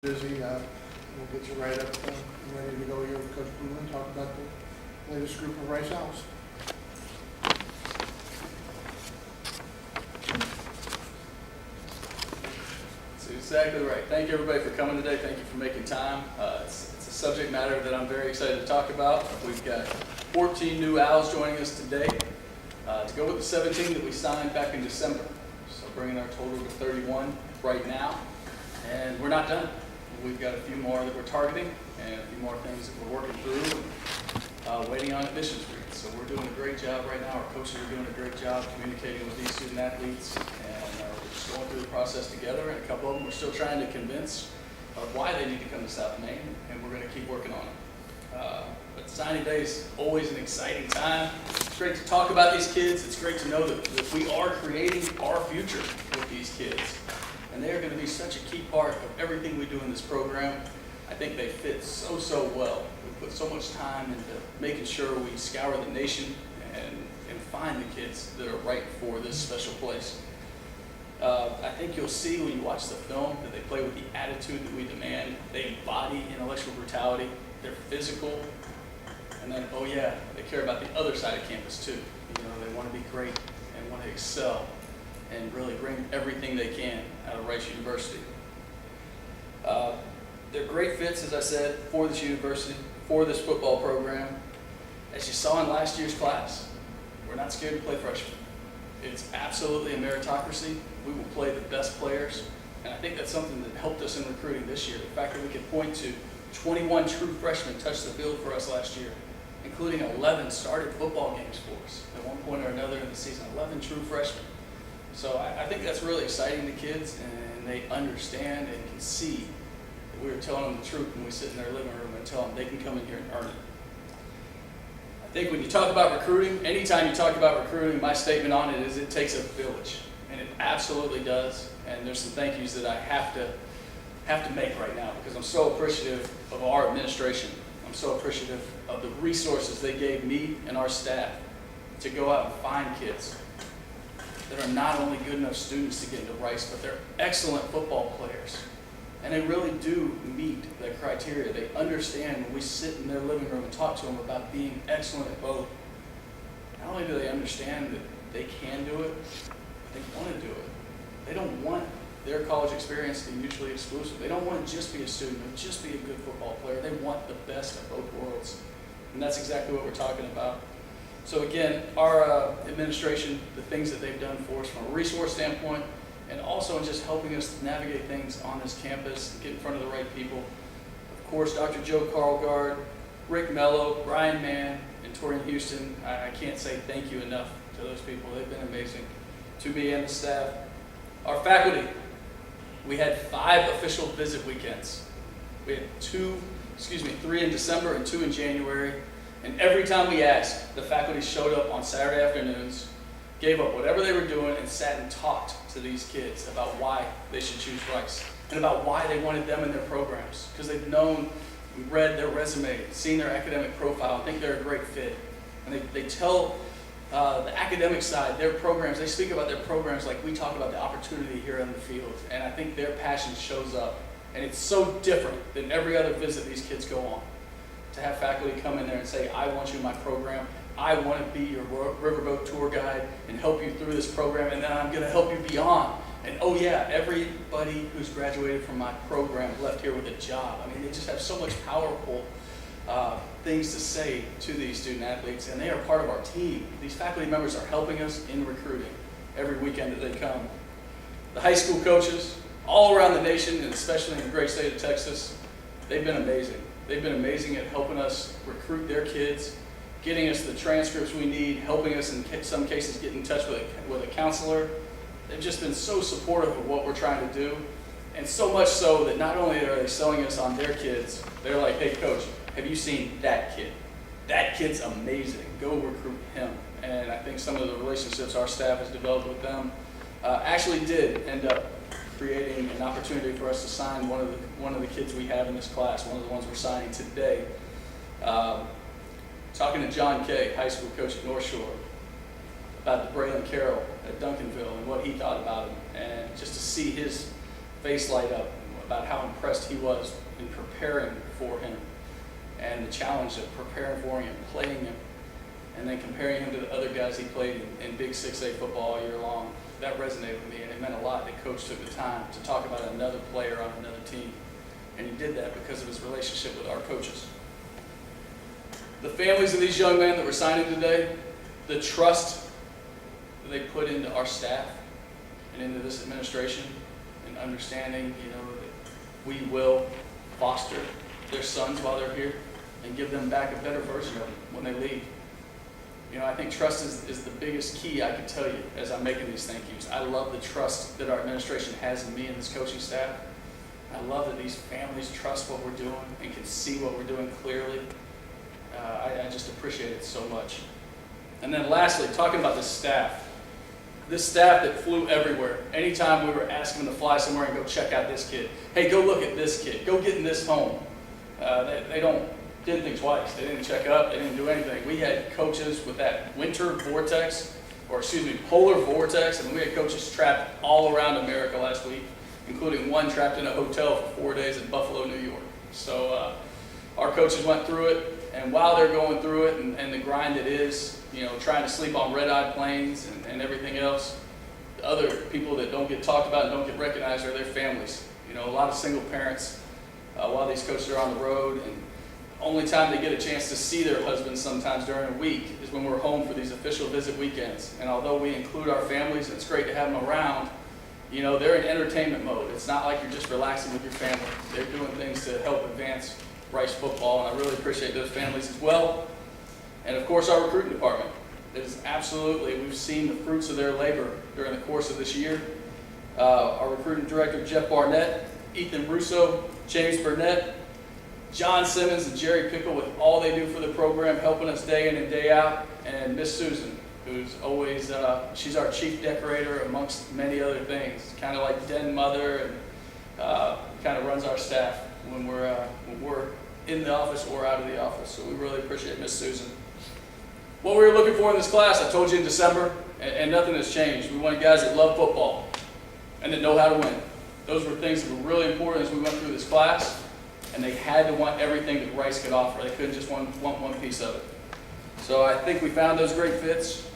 Busy, we'll get you right up and ready to go here with Coach Bloomgren, talk about the latest group of Rice Owls. That's exactly right. Thank you everybody for coming today. Thank you for making time. It's a subject matter that I'm very excited to talk about. We've got 14 new Owls joining us today to go with the 17 that we signed back in December. So bringing our total to 31 right now. And we're not done. We've got a few more that we're targeting and a few more things that we're working through and waiting on admissions reads. So we're doing a great job right now. Our coaches are doing a great job communicating with these student athletes, and we're just going through the process together. And a couple of them we're still trying to convince of why they need to come to South Maine, and we're going to keep working on it. But signing day is always an exciting time. It's great to talk about these kids. It's great to know that we are creating our future with these kids. And they are going to be such a key part of everything we do in this program. I think they fit so well. We put so much time into making sure we scour the nation and find the kids that are right for this special place. I think you'll see when you watch the film that they play with the attitude that we demand. They embody intellectual brutality. They're physical. And then, oh yeah, they care about the other side of campus too. You know, they want to be great and want to excel and really bring everything they can out of Rice University. They're great fits, as I said, for this university, for this football program. As you saw in last year's class, we're not scared to play freshmen. It's absolutely a meritocracy. We will play the best players, and I think that's something that helped us in recruiting this year. The fact that we could point to 21 true freshmen touch the field for us last year, including 11 started football games for us at one point or another in the season, 11 true freshmen. So I think that's really exciting to kids, and they understand and can see that we are telling them the truth when we sit in their living room and tell them they can come in here and earn it. I think when you talk about recruiting, anytime you talk about recruiting, my statement on it is it takes a village, and it absolutely does. And there's some thank yous that I have to make right now because I'm so appreciative of our administration. I'm so appreciative of the resources they gave me and our staff to go out and find kids that are not only good enough students to get into Rice, but they're excellent football players. And they really do meet the criteria. They understand when we sit in their living room and talk to them about being excellent at both. Not only do they understand that they can do it, but they want to do it. They don't want their college experience to be mutually exclusive. They don't want to just be a student or just be a good football player. They want the best of both worlds. And that's exactly what we're talking about. So again, our administration, the things that they've done for us from a resource standpoint, and also in just helping us navigate things on this campus, get in front of the right people. Of course, Dr. Joe Carlgard, Rick Mello, Brian Mann, and Torian Houston, I can't say thank you enough to those people. They've been amazing to me and the staff. Our faculty, we had 5 official visit weekends. We had 3 in December and 2 in January. And every time we asked, the faculty showed up on Saturday afternoons, gave up whatever they were doing, and sat and talked to these kids about why they should choose Rice and about why they wanted them in their programs. Because they've known, read their resume, seen their academic profile, and think they're a great fit. And they tell the academic side, their programs, they speak about their programs like we talk about the opportunity here on the field. And I think their passion shows up. And it's so different than every other visit these kids go on. To have faculty come in there and say, I want you in my program, I want to be your riverboat tour guide and help you through this program, and then I'm going to help you beyond. And oh yeah, everybody who's graduated from my program left here with a job. I mean, they just have so much powerful things to say to these student athletes, and they are part of our team. These faculty members are helping us in recruiting every weekend that they come. The high school coaches all around the nation, and especially in the great state of Texas, they've been amazing. They've been amazing at helping us recruit their kids, getting us the transcripts we need, helping us in some cases get in touch with a counselor. They've just been so supportive of what we're trying to do, and so much so that not only are they selling us on their kids, they're like, hey coach, have you seen that kid? That kid's amazing, go recruit him. And I think some of the relationships our staff has developed with them actually did end up creating an opportunity for us to sign one of the kids we have in this class, one of the ones we're signing today. Talking to John Kay, high school coach at North Shore, about the Brandy Carroll at Duncanville and what he thought about him, and just to see his face light up, about how impressed he was in preparing for him and the challenge of preparing for him and playing him, and then comparing him to the other guys he played in Big 6A football all year long. That resonated with me, and it meant a lot that Coach took the time to talk about another player on another team. And he did that because of his relationship with our coaches. The families of these young men that were signing today, the trust that they put into our staff and into this administration, and understanding, that we will foster their sons while they're here and give them back a better version of them when they leave. I think trust is the biggest key I can tell you as I'm making these thank yous. I love the trust that our administration has in me and this coaching staff. I love that these families trust what we're doing and can see what we're doing clearly. I just appreciate it so much. And then lastly, talking about the staff. This staff that flew everywhere. Anytime we were asking them to fly somewhere and go check out this kid. Hey, go look at this kid. Go get in this home. Didn't think twice. They didn't check up. They didn't do anything. We had coaches with that polar vortex, and we had coaches trapped all around America last week, including one trapped in a hotel for 4 days in Buffalo, New York. So our coaches went through it, and while they're going through it and the grind it is, trying to sleep on red-eye planes and everything else, the other people that don't get talked about and don't get recognized are their families. A lot of single parents while these coaches are on the road, and only time they get a chance to see their husbands sometimes during a week is when we're home for these official visit weekends. And although we include our families, and it's great to have them around, they're in entertainment mode. It's not like you're just relaxing with your family. They're doing things to help advance Rice football, and I really appreciate those families as well. And of course, our recruiting department. It is absolutely, we've seen the fruits of their labor during the course of this year. Our recruiting director, Jeff Barnett, Ethan Russo, James Burnett, John Simmons, and Jerry Pickle with all they do for the program, helping us day in and day out, and Miss Susan, who's always, she's our chief decorator amongst many other things, kind of like den mother, and kind of runs our staff when we're in the office or out of the office. So we really appreciate Miss Susan. What we were looking for in this class, I told you in December, and nothing has changed. We wanted guys that love football and that know how to win. Those were things that were really important as we went through this class. And they had to want everything that Rice could offer. They couldn't just want one piece of it. So I think we found those great fits.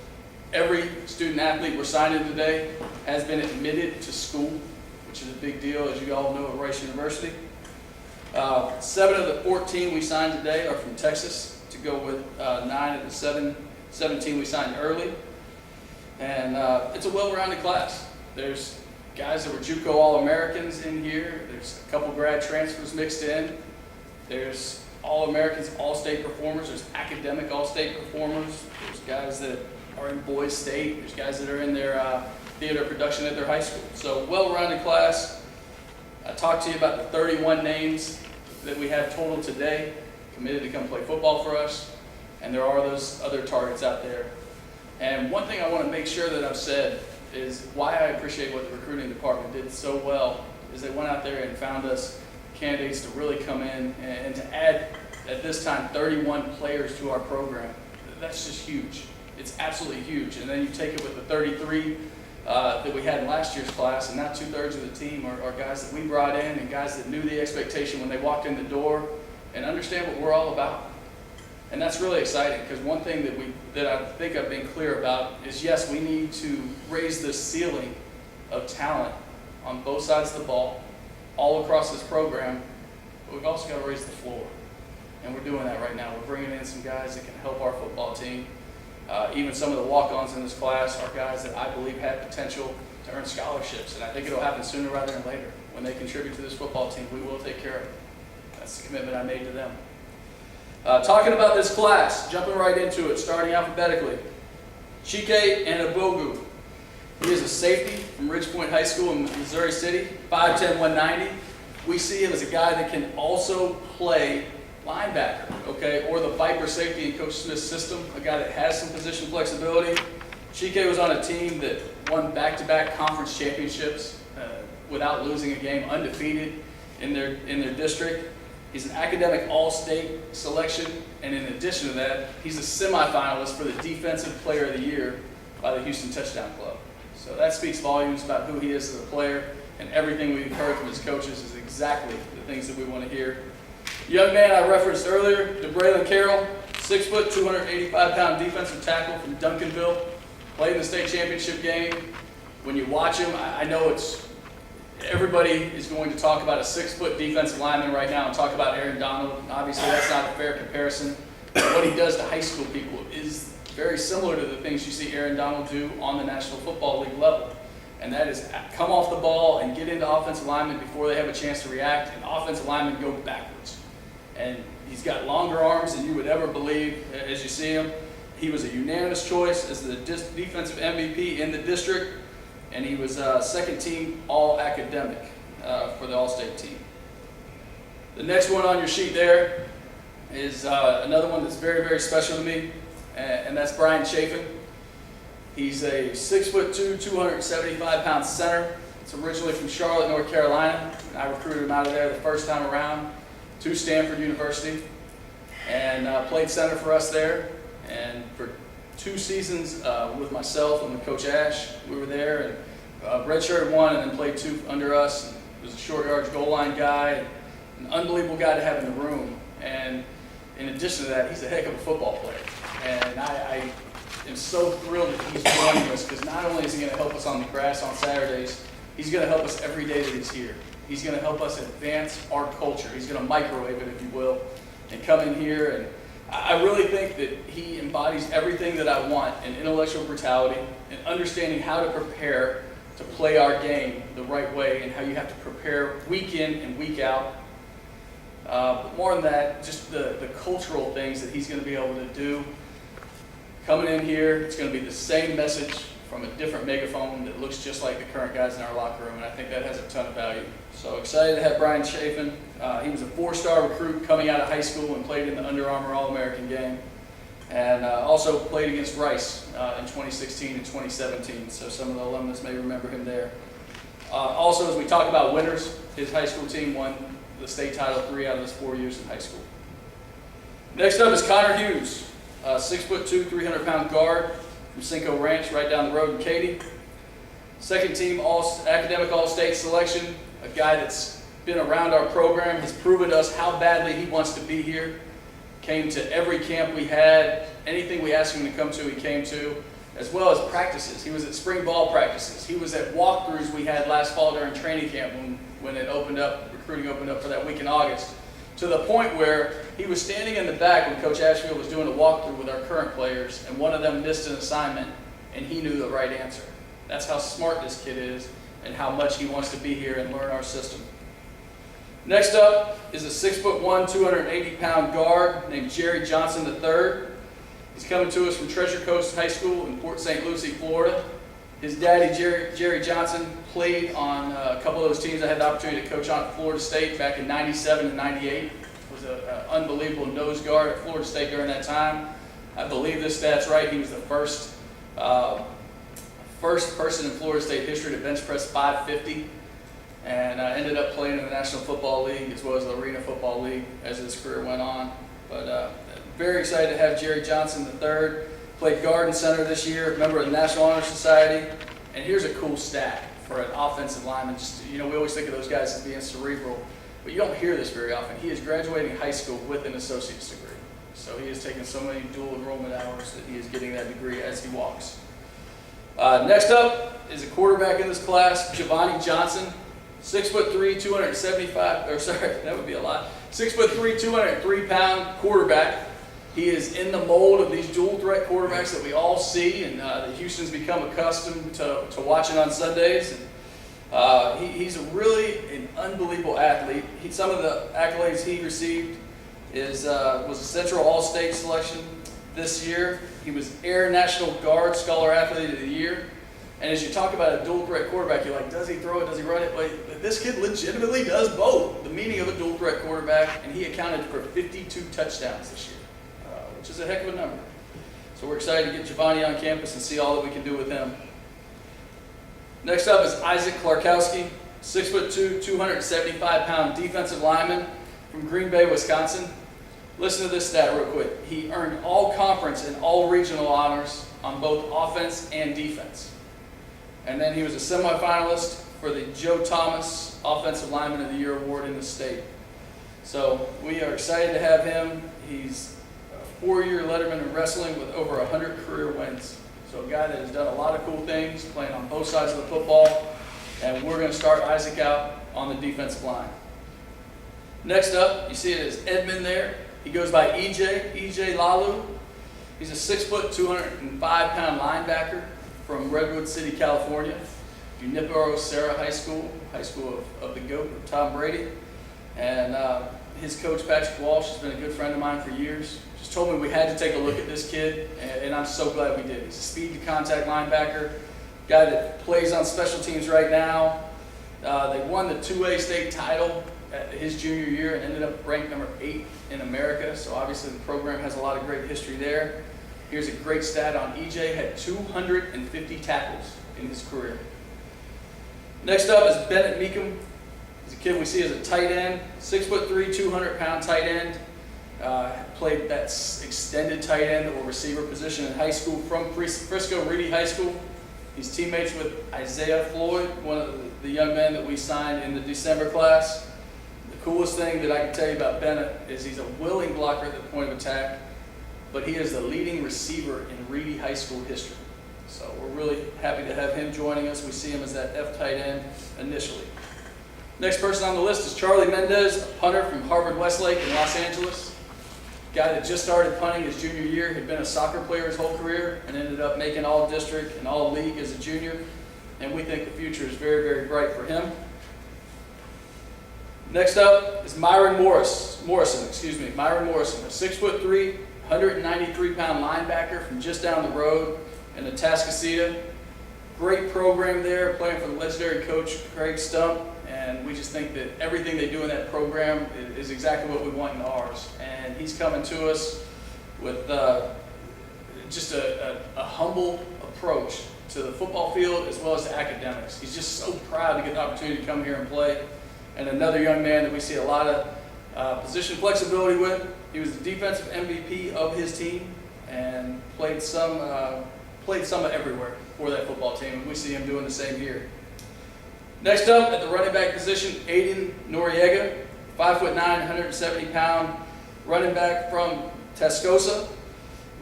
Every student athlete we're signing today has been admitted to school, which is a big deal, as you all know, at Rice University. 7 of the 14 we signed today are from Texas, to go with 9 of the 17 we signed early. And it's a well-rounded class. There's guys that were JUCO All-Americans in here. There's a couple grad transfers mixed in. There's All-Americans, All-State performers. There's academic All-State performers. There's guys that are in Boys State. There's guys that are in their theater production at their high school. So well-rounded class. I talked to you about the 31 names that we have total today, committed to come play football for us. And there are those other targets out there. And one thing I want to make sure that I've said is why I appreciate what the recruiting department did so well is they went out there and found us candidates to really come in and to add, at this time, 31 players to our program. That's just huge. It's absolutely huge. And then you take it with the 33 that we had in last year's class, and now 2/3 of the team are guys that we brought in and guys that knew the expectation when they walked in the door and understand what we're all about. And that's really exciting, because one thing that I think I've been clear about is, yes, we need to raise the ceiling of talent on both sides of the ball, all across this program, but we've also got to raise the floor. And we're doing that right now. We're bringing in some guys that can help our football team. Even some of the walk-ons in this class are guys that I believe have potential to earn scholarships, and I think it'll happen sooner rather than later. When they contribute to this football team, we will take care of it. That's the commitment I made to them. Talking about this class, jumping right into it, starting alphabetically. Chike Anabogu. He is a safety from Ridgepoint High School in Missouri City, 5'10", 190. We see him as a guy that can also play linebacker, okay, or the Viper safety in Coach Smith's system, a guy that has some position flexibility. Chike was on a team that won back-to-back conference championships without losing a game, undefeated in their district. He's an academic all-state selection, and in addition to that, he's a semifinalist for the Defensive Player of the Year by the Houston Touchdown Club. So that speaks volumes about who he is as a player and everything we've heard from his coaches is exactly the things that we want to hear. Young man I referenced earlier, Brandy Carroll, 6 foot, 285-pound defensive tackle from Duncanville, played in the state championship game. When you watch him, I know everybody is going to talk about a 6-foot defensive lineman right now and talk about Aaron Donald. Obviously, that's not a fair comparison. But what he does to high school people is very similar to the things you see Aaron Donald do on the National Football League level. And that is come off the ball and get into offensive linemen before they have a chance to react, and offensive linemen go backwards. And he's got longer arms than you would ever believe as you see him. He was a unanimous choice as the defensive MVP in the district, and he was second team all-academic for the All-State team. The next one on your sheet there is another one that's very, very special to me, and that's Brian Chafin. He's a 6'2", 275-pound center. It's originally from Charlotte, North Carolina. And I recruited him out of there the first time around to Stanford University, and played center for us there. And for 2 seasons with myself and with Coach Ash, we were there, and redshirted 1 and then played 2 under us. And he was a short yardage goal line guy, an unbelievable guy to have in the room. And in addition to that, he's a heck of a football player. And I am so thrilled that he's joining us, because not only is he going to help us on the grass on Saturdays, he's going to help us every day that he's here. He's going to help us advance our culture. He's going to microwave it, if you will, and come in here. And I really think that he embodies everything that I want in intellectual brutality and understanding how to prepare to play our game the right way, and how you have to prepare week in and week out. But more than that, just the cultural things that he's going to be able to do. Coming in here, it's going to be the same message from a different megaphone that looks just like the current guys in our locker room, and I think that has a ton of value. So excited to have Brian Chafin. He was a 4-star recruit coming out of high school and played in the Under Armour All-American game, and also played against Rice in 2016 and 2017, so some of the alumnus may remember him there. Also, as we talk about winners, his high school team won the state title 3 out of his 4 years in high school. Next up is Connor Hughes. 6'2", 300-pound guard from Cinco Ranch, right down the road in Katy. Second team academic all-state selection, a guy that's been around our program, has proven to us how badly he wants to be here. Came to every camp we had, anything we asked him to come to, he came to, as well as practices. He was at spring ball practices. He was at walkthroughs we had last fall during training camp when it opened up, recruiting opened up for that week in August. To the point where he was standing in the back when Coach Ashfield was doing a walkthrough with our current players, and one of them missed an assignment, and he knew the right answer. That's how smart this kid is, and how much he wants to be here and learn our system. Next up is a 6'1", 280-pound guard named Javon Johnson III. He's coming to us from Treasure Coast High School in Port St. Lucie, Florida. His daddy, Jerry Johnson, played on a couple of those teams I had the opportunity to coach on at Florida State back in '97 and '98. Was an unbelievable nose guard at Florida State during that time. I believe this stat's right. He was the first person in Florida State history to bench press 550, and ended up playing in the National Football League as well as the Arena Football League as his career went on. But very excited to have Javon Johnson III. Played guard and center this year, member of the National Honor Society. And here's a cool stat for an offensive lineman. Just, we always think of those guys as being cerebral, but you don't hear this very often. He is graduating high school with an associate's degree. So he has taken so many dual enrollment hours that he is getting that degree as he walks. Next up is a quarterback in this class, Javon Johnson, 6'3", 275, or sorry, that would be a lot. 6'3", 203-pound quarterback. He is in the mold of these dual threat quarterbacks that we all see, and that Houston's become accustomed to watching on Sundays. And, he's really an unbelievable athlete. Some of the accolades he received was a Central All-State selection this year. He was Air National Guard Scholar Athlete of the Year. And as you talk about a dual threat quarterback, you're like, does he throw it, does he run it? But this kid legitimately does both, the meaning of a dual threat quarterback, and he accounted for 52 touchdowns this year, which is a heck of a number. So we're excited to get Javon on campus and see all that we can do with him. Next up is Isaac Kowski, 6'2", 275-pound defensive lineman from Green Bay, Wisconsin. Listen to this stat real quick. He earned all conference and all regional honors on both offense and defense. And then he was a semifinalist for the Joe Thomas Offensive Lineman of the Year award in the state. So we are excited to have him. He's a 4-year letterman in wrestling with over 100 career wins. So a guy that has done a lot of cool things, playing on both sides of the football. And we're going to start Isaac out on the defensive line. Next up, you see it is Edmund there. He goes by EJ Lalu. He's a 6 foot, 205-pound linebacker from Redwood City, California. Junipero Serra High School of the GOAT, of Tom Brady. And his coach, Patrick Walsh, has been a good friend of mine for years. Just told me we had to take a look at this kid, and I'm so glad we did. He's a speed-to-contact linebacker, guy that plays on special teams right now. They won the 2A state title at his junior year and ended up ranked number 8 in America. So obviously the program has a lot of great history there. Here's a great stat on EJ, had 250 tackles in his career. Next up is Bennett Meekum. He's a kid we see as a tight end, 6'3", 200-pound tight end. Played that extended tight end or receiver position in high school from Frisco Reedy High School. He's teammates with Isaiah Floyd, one of the young men that we signed in the December class. The coolest thing that I can tell you about Bennett is he's a willing blocker at the point of attack, but he is the leading receiver in Reedy High School history. So we're really happy to have him joining us. We see him as that F tight end initially. Next person on the list is Charlie Mendes, a punter from Harvard Westlake in Los Angeles. Guy that just started punting his junior year, had been a soccer player his whole career, and ended up making all-district and all-league as a junior. And we think the future is very, very bright for him. Next up is Myron Morrison, a 6'3", 193-pound linebacker from just down the road in Atascocita. Great program there, playing for the legendary coach Craig Stump. And we just think that everything they do in that program is exactly what we want in ours. And he's coming to us with just a humble approach to the football field as well as to academics. He's just so proud to get the opportunity to come here and play. And another young man that we see a lot of position flexibility with. He was the defensive MVP of his team and played some everywhere for that football team. And we see him doing the same here. Next up at the running back position, Aiden Noriega, 5'9", 170-pound running back from Tascosa.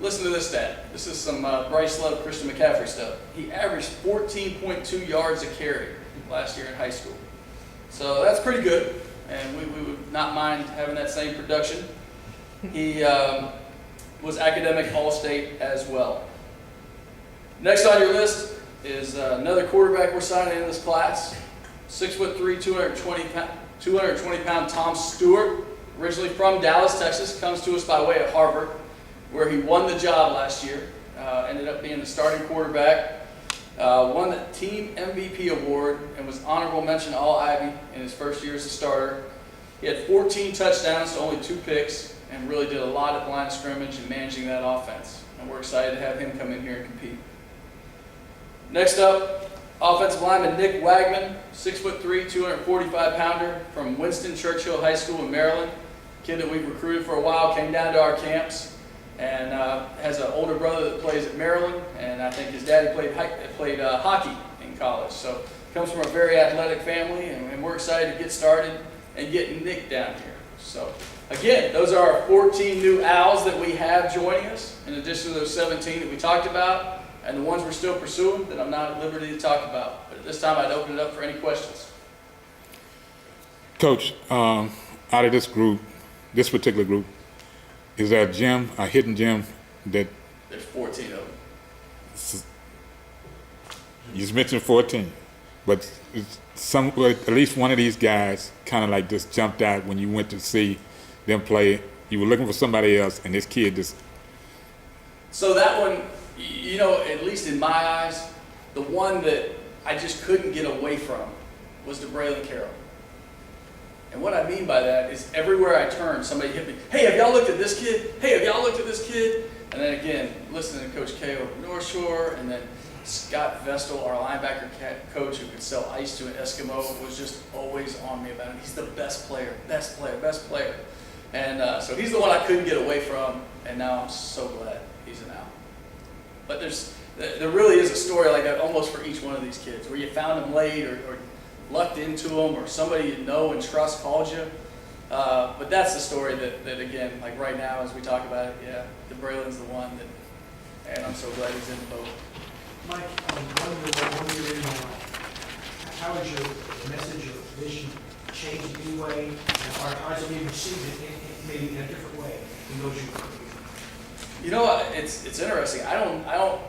Listen to this stat. This is some Bryce Love, Christian McCaffrey stuff. He averaged 14.2 yards a carry last year in high school. So that's pretty good, and we would not mind having that same production. He was academic All-State as well. Next on your list is another quarterback we're signing in this class. 6'3", 220-pound Tom Stewart, originally from Dallas, Texas, comes to us by way of Harvard, where he won the job last year. Ended up being the starting quarterback. Won the team MVP award and was honorable mention All-Ivy in his first year as a starter. He had 14 touchdowns to only 2 picks and really did a lot at the line of scrimmage and managing that offense. And we're excited to have him come in here and compete. Next up, offensive lineman Nick Wagman, 6'3", 245-pounder from Winston Churchill High School in Maryland. Kid that we've recruited for a while, came down to our camps, and has an older brother that plays at Maryland, and I think his daddy played hockey in college. So comes from a very athletic family, and we're excited to get started and get Nick down here. So again, those are our 14 new Owls that we have joining us, in addition to those 17 that we talked about, and the ones we're still pursuing that I'm not at liberty to talk about. But at this time, I'd open it up for any questions. Coach, out of this group, this particular group, is there a hidden gem that... There's 14 of them. You just mentioned 14, but at least one of these guys kind of like just jumped out when you went to see them play. You were looking for somebody else, and this kid just... So that one, you know, at least in my eyes, the one that I just couldn't get away from was Brandy Carroll. And what I mean by that is everywhere I turn, somebody hit me, hey, have y'all looked at this kid? Hey, have y'all looked at this kid? And then again, listening to Coach K over North Shore, and then Scott Vestal, our linebacker coach who could sell ice to an Eskimo, was just always on me about him. He's the best player, best player, best player. And so he's the one I couldn't get away from, and now I'm so glad he's an Owl. But there really is a story like that almost for each one of these kids, where you found them late or lucked into them or somebody you know and trust called you. But that's the story that again, like right now as we talk about it, yeah, DeBralen's the one that, and I'm so glad he's in the boat. Mike, one year in, how has your message or vision changed in any way? Or has it been received maybe in a different way in those years? You know, it's interesting. I don't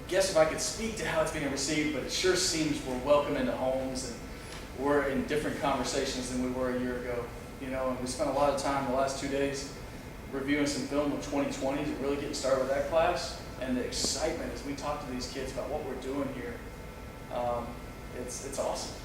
guess if I could speak to how it's being received, but it sure seems we're welcome into homes and we're in different conversations than we were a year ago. You know, and we spent a lot of time the last 2 days reviewing some film of 2020s and really getting started with that class. And the excitement as we talk to these kids about what we're doing here, it's awesome.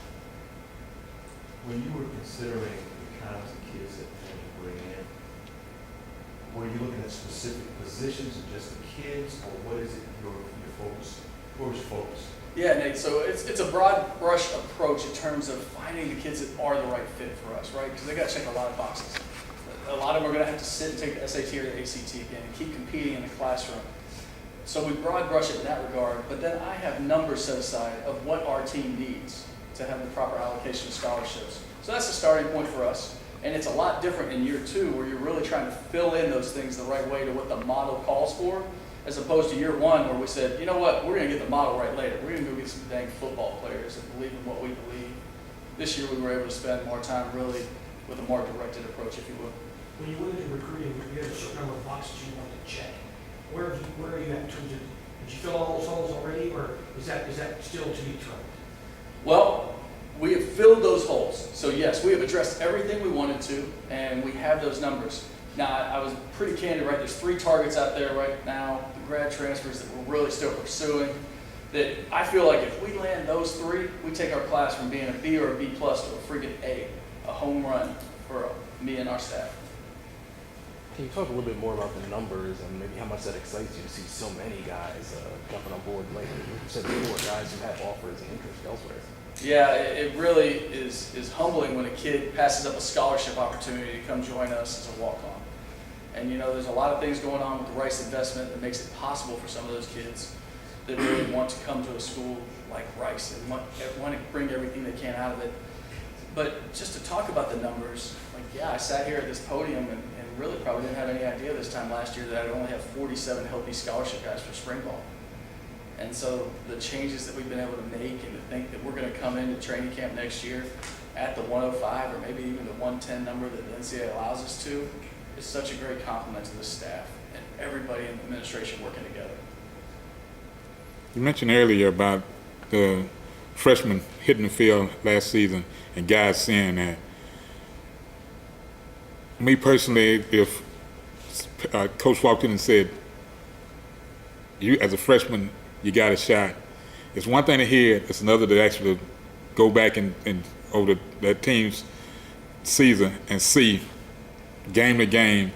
When you were considering the kinds of kids that you bring in, were you looking at specific positions or just the kids, or what is it your focus? Where's your focus? Yeah, Nate, so it's a broad brush approach in terms of finding the kids that are the right fit for us, right? Because they got to check a lot of boxes. A lot of them are going to have to sit and take the SAT or the ACT again and keep competing in the classroom. So we broad brush it in that regard, but then I have numbers set aside of what our team needs to have the proper allocation of scholarships. So that's the starting point for us. And it's a lot different in year 2 where you're really trying to fill in those things the right way to what the model calls for, as opposed to year 1 where we said, you know what, we're going to get the model right later. We're going to go get some dang football players that believe in what we believe. This year we were able to spend more time really with a more directed approach, if you will. When you went into recruiting, you had a certain number of boxes you wanted to check. Where are you at in terms of, did you fill all those holes already, or is that still to be determined? Well, we have filled those holes. So yes, we have addressed everything we wanted to, and we have those numbers. Now, I was pretty candid, right? There's 3 targets out there right now, the grad transfers that we're really still pursuing, that I feel like if we land those 3, we take our class from being a B or a B plus to a friggin' A home run for me and our staff. Can you talk a little bit more about the numbers and maybe how much that excites you to see so many guys jumping on board late? You said before, guys who had offers and interest elsewhere. Yeah, it really is humbling when a kid passes up a scholarship opportunity to come join us as a walk-on. And you know, there's a lot of things going on with the Rice investment that makes it possible for some of those kids that really want to come to a school like Rice and want to bring everything they can out of it. But just to talk about the numbers, like, yeah, I sat here at this podium and really probably didn't have any idea this time last year that I'd only have 47 healthy scholarship guys for spring ball. And so the changes that we've been able to make and to think that we're going to come into training camp next year at the 105 or maybe even the 110 number that the NCAA allows us to is such a great compliment to the staff and everybody in the administration working together. You mentioned earlier about the freshmen hitting the field last season and guys saying that. Me personally, if Coach walked in and said, you as a freshman, you got a shot, it's one thing to hear, it's another to actually go back and over that team's season and see game to game,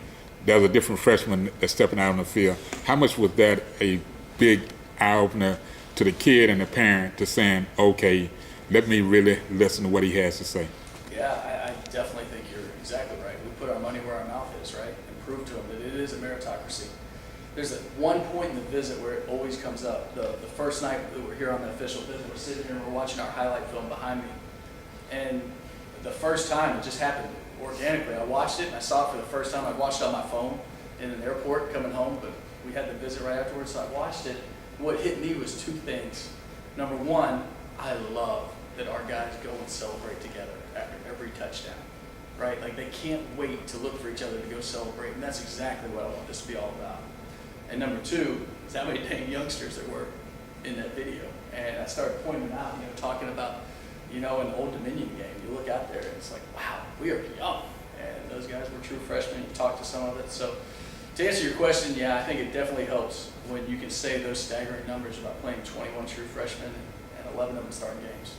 there's a different freshman that's stepping out on the field. How much was that a big eye-opener to the kid and the parent to saying, okay, let me really listen to what he has to say? Yeah, I definitely think you're exactly right. We put our money where our mouth is, right? And prove to them that it is a meritocracy. There's one point in the visit where it always comes up. The first night that we're here on the official visit, we're sitting here and we're watching our highlight film behind me. And the first time, it just happened organically. I watched it and I saw it for the first time. I watched it on my phone in an airport coming home, but we had the visit right afterwards, so I watched it. And what hit me was 2 things. Number 1, I love that our guys go and celebrate together after every touchdown, right? Like they can't wait to look for each other to go celebrate, and that's exactly what I want this to be all about. And number 2 is how many dang youngsters there were in that video. And I started pointing them out, talking about, an Old Dominion game. You look out there and it's like, wow, we are young. And those guys were true freshmen. You talk to some of it. So to answer your question, yeah, I think it definitely helps when you can say those staggering numbers about playing 21 true freshmen and 11 of them starting games.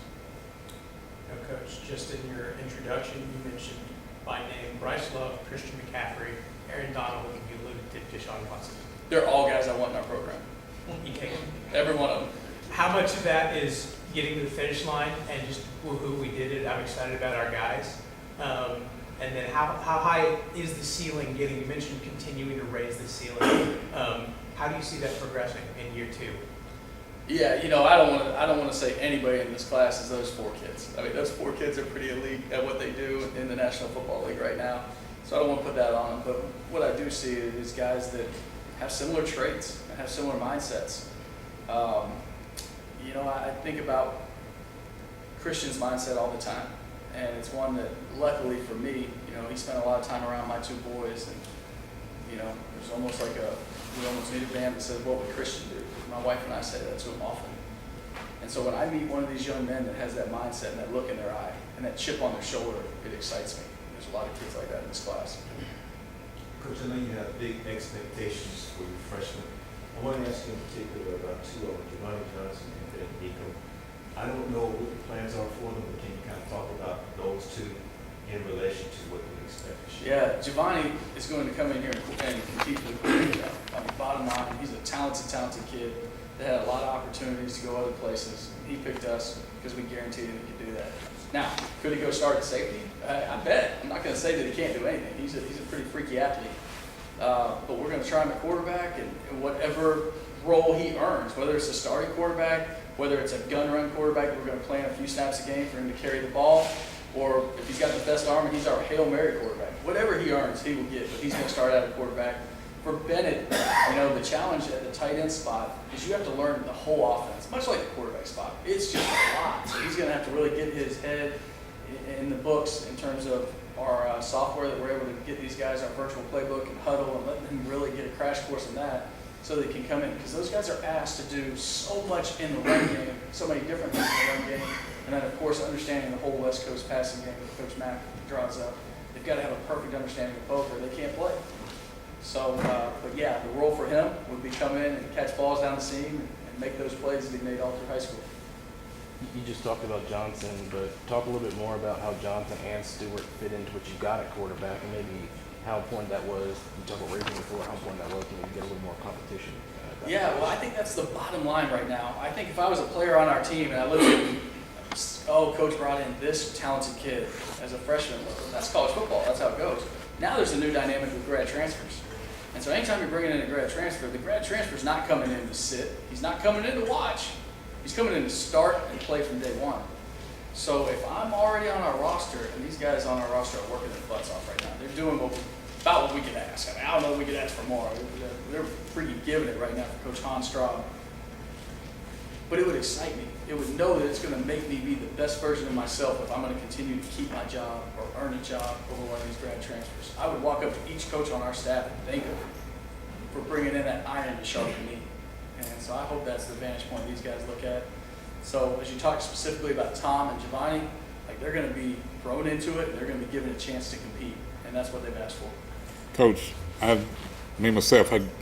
Now, Coach, just in your introduction, you mentioned by name Bryce Love, Christian McCaffrey, Aaron Donald, and you alluded to Deshaun Watson. They're all guys I want in our program. You take them. Every one of them. How much of that is getting to the finish line and just woohoo, we did it, I'm excited about our guys? And then how high is the ceiling getting? You mentioned continuing to raise the ceiling. How do you see that progressing in year 2? Yeah, you know, I don't want to say anybody in this class is those 4 kids. I mean, those 4 kids are pretty elite at what they do in the National Football League right now. So I don't want to put that on them. But what I do see is guys that have similar traits and have similar mindsets. You know, I think about Christian's mindset all the time. And it's one that, luckily for me, you know, he spent a lot of time around my 2 boys. And, you know, there's almost like we almost need a band that says, what would Christian do? My wife and I say that to him often. And so when I meet one of these young men that has that mindset and that look in their eye and that chip on their shoulder, it excites me. There's a lot of kids like that in this class. Coach, I know you have big expectations for your freshmen. I want to ask you in particular about 2 of them, Javon Johnson and Bennett. I don't know what the plans are for them, but can you kind of talk about those 2 in relation to what you expect this year? Yeah, Giovanni is going to come in here and compete for the career. I mean, bottom line, he's a talented kid that had a lot of opportunities to go other places. He picked us because we guaranteed him he could do that. Now, could he go start at safety? I bet. I'm not going to say that he can't do anything. He's a pretty freaky athlete. But we're going to try him at quarterback and whatever role he earns, whether it's a starting quarterback, whether it's a gun run quarterback, we're going to plan a few snaps a game for him to carry the ball, or if he's got the best arm and he's our Hail Mary quarterback. Whatever he earns, he will get, but he's going to start out at quarterback. For Bennett, you know, the challenge at the tight end spot is you have to learn the whole offense, much like the quarterback spot. It's just a lot. So he's going to have to really get his head in the books in terms of our software that we're able to get these guys our virtual playbook and huddle and let them really get a crash course in that so they can come in. Because those guys are asked to do so much in the run game, so many different things in the run game. And then, of course, understanding the whole West Coast passing game that Coach Mack draws up. They've got to have a perfect understanding of both or they can't play. So, but yeah, the role for him would be come in and catch balls down the seam and make those plays that he made all through high school. You just talked about Johnson, but talk a little bit more about how Johnson and Stewart fit into what you got at quarterback and maybe how important that was. You talked about racing before, how important that was to maybe get a little more competition. Yeah, well, I think that's the bottom line right now. I think if I was a player on our team and I looked at, oh, coach brought in this talented kid as a freshman, that's college football, that's how it goes. Now there's a new dynamic with grad transfers. And so anytime you're bringing in a grad transfer, the grad transfer's not coming in to sit. He's not coming in to watch. He's coming in to start and play from day one. So if I'm already on our roster, and these guys on our roster are working their butts off right now, they're doing about what we could ask. I mean, I don't know if we could ask for more. They're freaking giving it right now for Coach Hans Straub. But it would excite me. It would know that it's going to make me be the best version of myself if I'm going to continue to keep my job or earn a job over one of these grad transfers. I would walk up to each coach on our staff and thank them for bringing in that iron to sharpen me. And so I hope that's the vantage point these guys look at. So as you talk specifically about Tom and Giovanni, like they're going to be thrown into it and they're going to be given a chance to compete. And that's what they've asked for. Coach,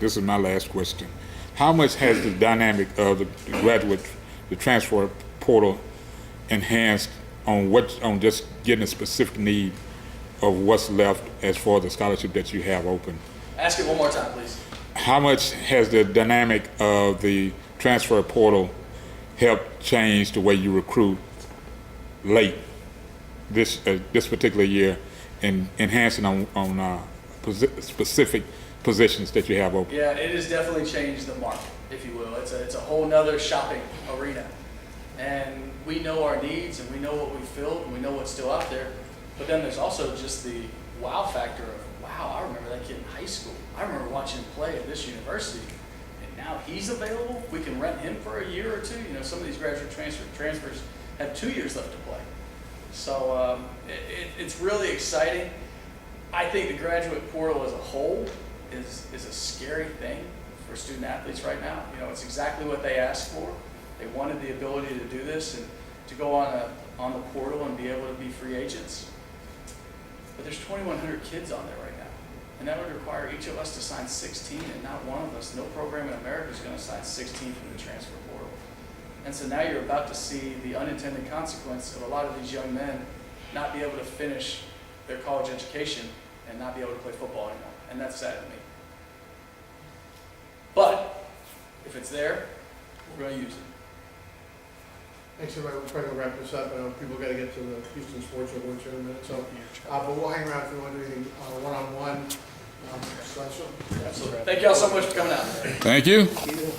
this is my last question. How much has the dynamic of the transfer portal enhanced on just getting a specific need of what's left as far as the scholarship that you have open? Ask it one more time, please. How much has the dynamic of the transfer portal helped change the way you recruit late this particular year and enhancing on specific positions that you have open? Yeah, it has definitely changed the market, if you will. It's a whole nother shopping arena. And we know our needs and we know what we filled and we know what's still out there. But then there's also just the wow factor of, wow, I remember that kid in high school. I remember watching him play at this university. And now he's available. We can rent him for a year or two. You know, some of these graduate transfers have 2 years left to play. So it's really exciting. I think the graduate portal as a whole is a scary thing for student athletes right now. You know, it's exactly what they asked for. They wanted the ability to do this and to go on the portal and be able to be free agents. But there's 2,100 kids on there right now. And that would require each of us to sign 16, and not one of us, no program in America is going to sign 16 from the transfer portal. And so now you're about to see the unintended consequence of a lot of these young men not be able to finish their college education and not be able to play football anymore. And that's sad to me. But if it's there, we're going to use it. Thanks, everybody. We're trying to wrap this up. I know people got to get to the Houston Sports Awards here in a minute. So, but we'll hang around if you want to do anything one-on-one. Absolutely. Thank you all so much for coming out. Thank you. Thank you.